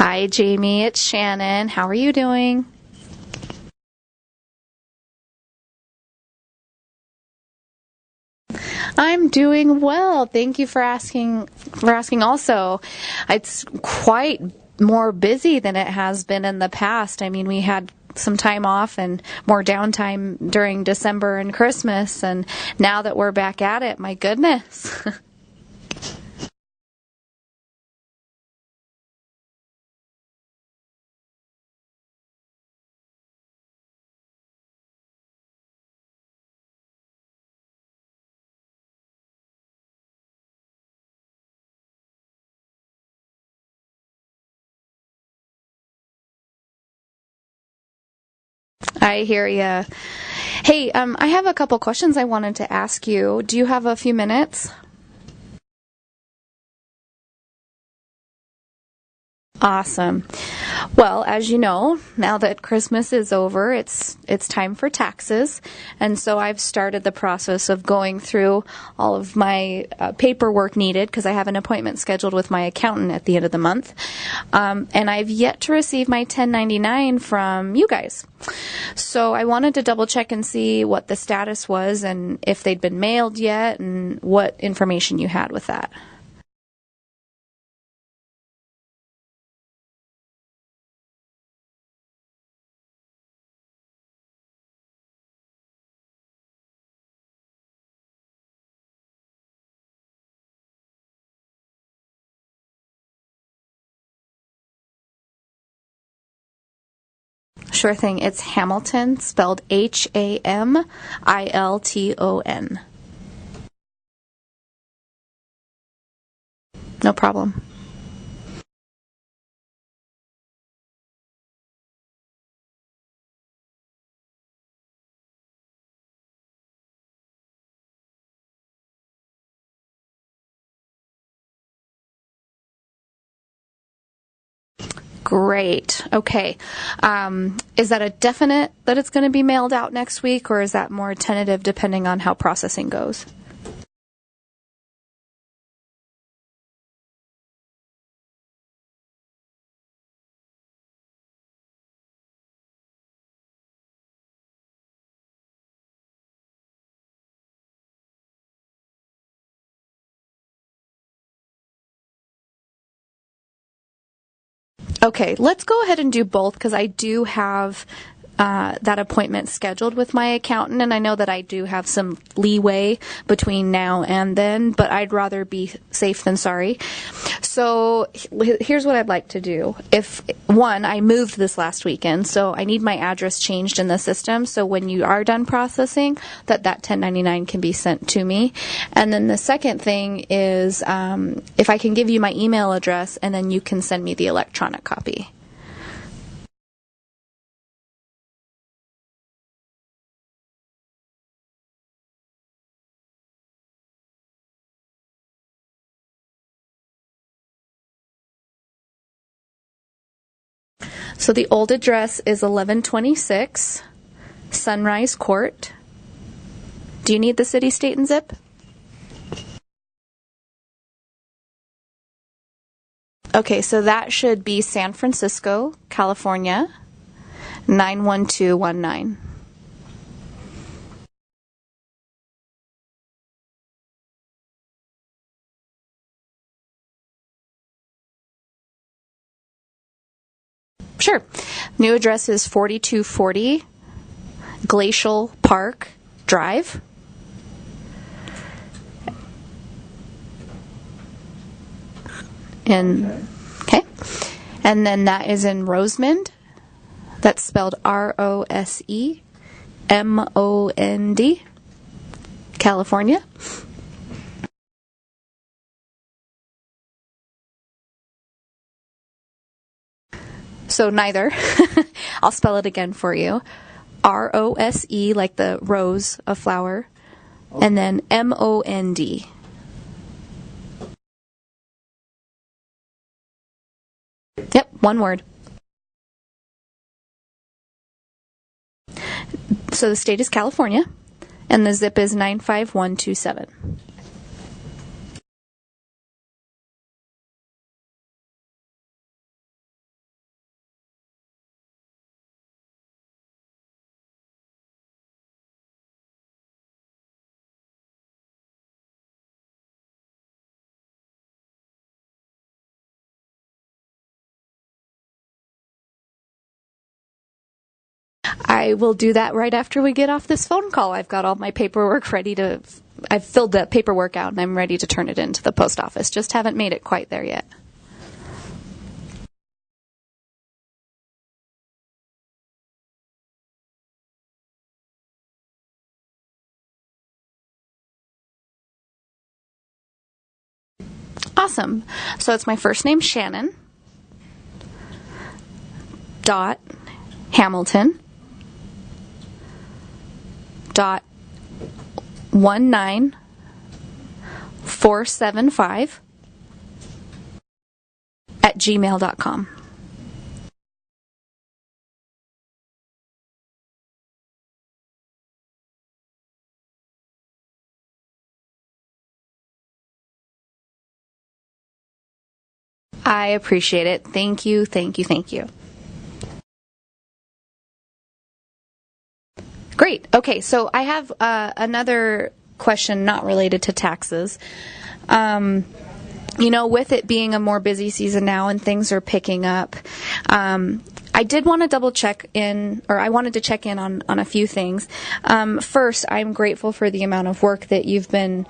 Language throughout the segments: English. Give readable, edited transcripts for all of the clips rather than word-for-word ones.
Hi, Jamie. It's Shannon. How are you doing? I'm doing well. Thank you for asking. Also, it's quite more busy than it has been in the past. I mean, we had some time off and more downtime during December and Christmas, and now that we're back at it, my goodness. I hear ya. Hey, I have a couple questions I wanted to ask you. Do you have a few minutes? Awesome. Well, as you know, now that Christmas is over, it's time for taxes, and so I've started the process of going through all of my paperwork needed because I have an appointment scheduled with my accountant at the end of the month, and I've yet to receive my 1099 from you guys. So I wanted to double check and see what the status was and if they'd been mailed yet and what information you had with that. Sure thing. It's Hamilton, spelled Hamilton. No problem. Great. Okay. Is that a definite that it's going to be mailed out next week, or is that more tentative depending on how processing goes? Okay, let's go ahead and do both because I do have that appointment scheduled with my accountant, and I know that I do have some leeway between now and then, but I'd rather be safe than sorry. So here's what I'd like to do. If one, I moved this last weekend, so I need my address changed in the system, so when you are done processing, that 1099 can be sent to me. And then the second thing is if I can give you my email address, and then you can send me the electronic copy. So the old address is 1126 Sunrise Court. Do you need the city, state, and zip? Okay, so that should be San Francisco, California, 91219. Sure. New address is 4240 Glacial Park Drive. Okay. And then that is in Rosemond. That's spelled Rosemond, California. So neither. I'll spell it again for you. Rose, like the rose, a flower, and then Mond. Yep, one word. So the state is California, and the zip is 95127. I will do that right after we get off this phone call. I've got all my paperwork I've filled the paperwork out and I'm ready to turn it into the post office. Just haven't made it quite there yet. Awesome. So it's my first name, Shannon, dot Hamilton, dot 19475 at gmail.com. I appreciate it. Thank you, thank you, thank you. Great. Okay, so I have another question not related to taxes. With it being a more busy season now and things are picking up, I did want to I wanted to check in on a few things. First, I'm grateful for the amount of work that you've been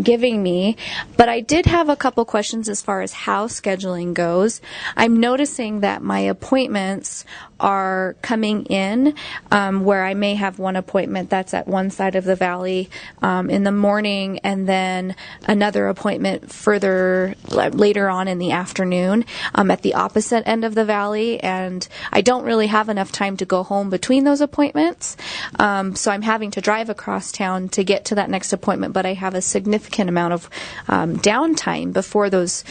giving me, but I did have a couple questions as far as how scheduling goes. I'm noticing that my appointments are coming in where I may have one appointment that's at one side of the valley in the morning and then another appointment further later on in the afternoon at the opposite end of the valley, and I don't really have enough time to go home between those appointments, so I'm having to drive across town to get to that next appointment, but I have a significant amount of downtime before those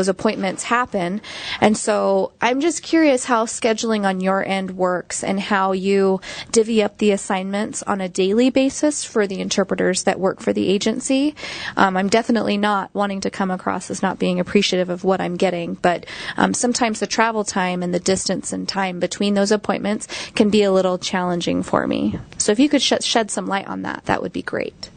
appointments happen. And so I'm just curious how scheduling on your end works and how you divvy up the assignments on a daily basis for the interpreters that work for the agency. I'm definitely not wanting to come across as not being appreciative of what I'm getting, but sometimes the travel time and the distance and time between those appointments can be a little challenging for me. So if you could shed some light on that, that would be great.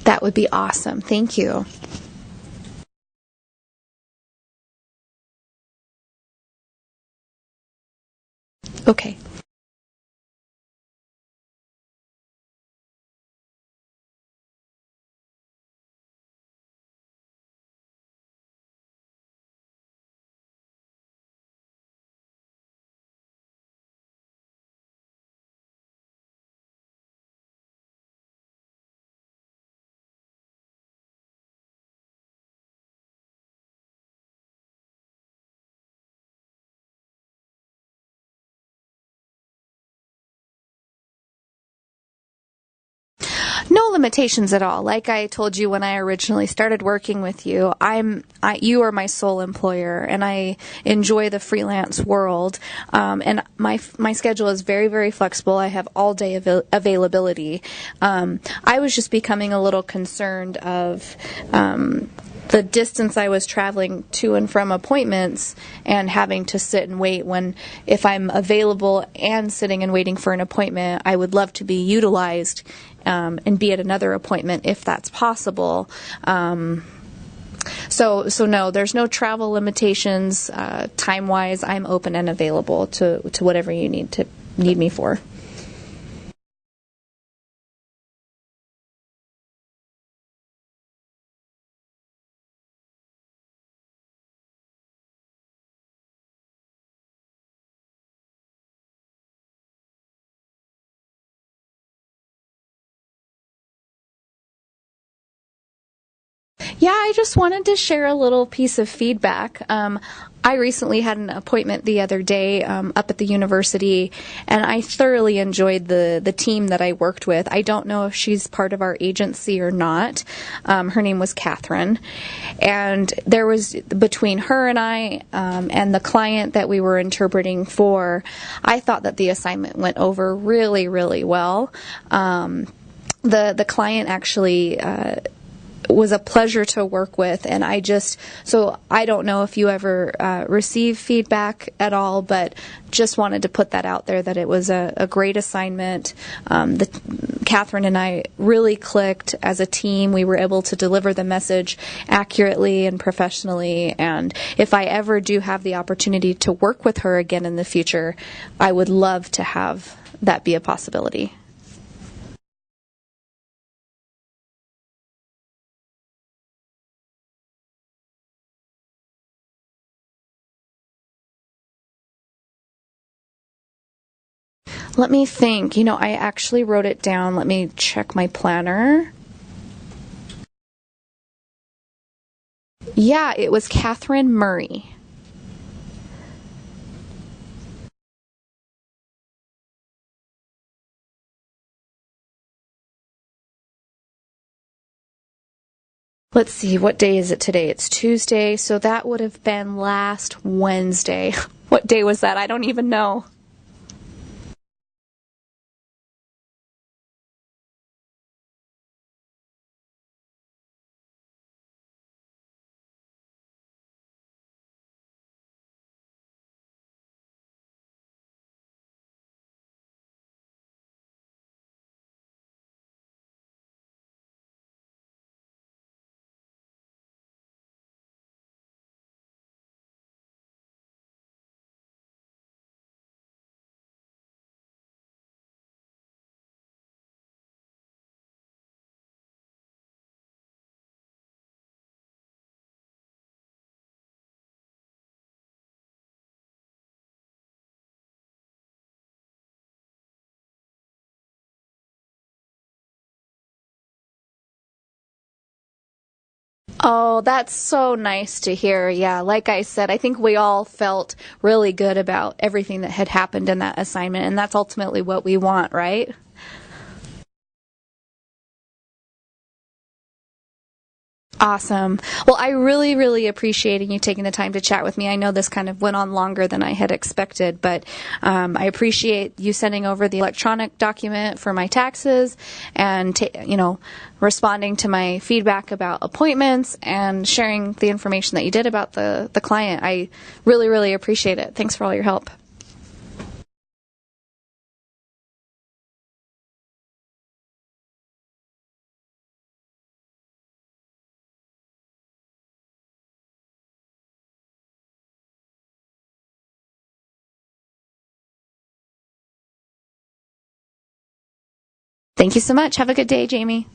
That would be awesome. Thank you. Okay. No limitations at all. Like I told you when I originally started working with you, you are my sole employer, and I enjoy the freelance world. And my schedule is very, very flexible. I have all day availability. I was just becoming a little concerned of the distance I was traveling to and from appointments and having to sit and wait when, if I'm available and sitting and waiting for an appointment, I would love to be utilized and be at another appointment if that's possible. So no, there's no travel limitations. Time-wise, I'm open and available to whatever you need me for. Yeah, I just wanted to share a little piece of feedback. I recently had an appointment the other day up at the university, and I thoroughly enjoyed the team that I worked with. I don't know if she's part of our agency or not. Her name was Catherine, and there was, between her and I and the client that we were interpreting for, I thought that the assignment went over really, really well. The client actually was a pleasure to work with, and so I don't know if you ever receive feedback at all, but just wanted to put that out there that it was a great assignment. Catherine and I really clicked as a team. We were able to deliver the message accurately and professionally, and if I ever do have the opportunity to work with her again in the future, I would love to have that be a possibility. Let me think. I actually wrote it down. Let me check my planner. Yeah, it was Catherine Murray. Let's see, what day is it today? It's Tuesday, so that would have been last Wednesday. What day was that? I don't even know. Oh, that's so nice to hear. Yeah, like I said, I think we all felt really good about everything that had happened in that assignment, and that's ultimately what we want, right? Awesome. Well, I really, really appreciated you taking the time to chat with me. I know this kind of went on longer than I had expected, but I appreciate you sending over the electronic document for my taxes and, responding to my feedback about appointments and sharing the information that you did about the client. I really, really appreciate it. Thanks for all your help. Thank you so much. Have a good day, Jamie.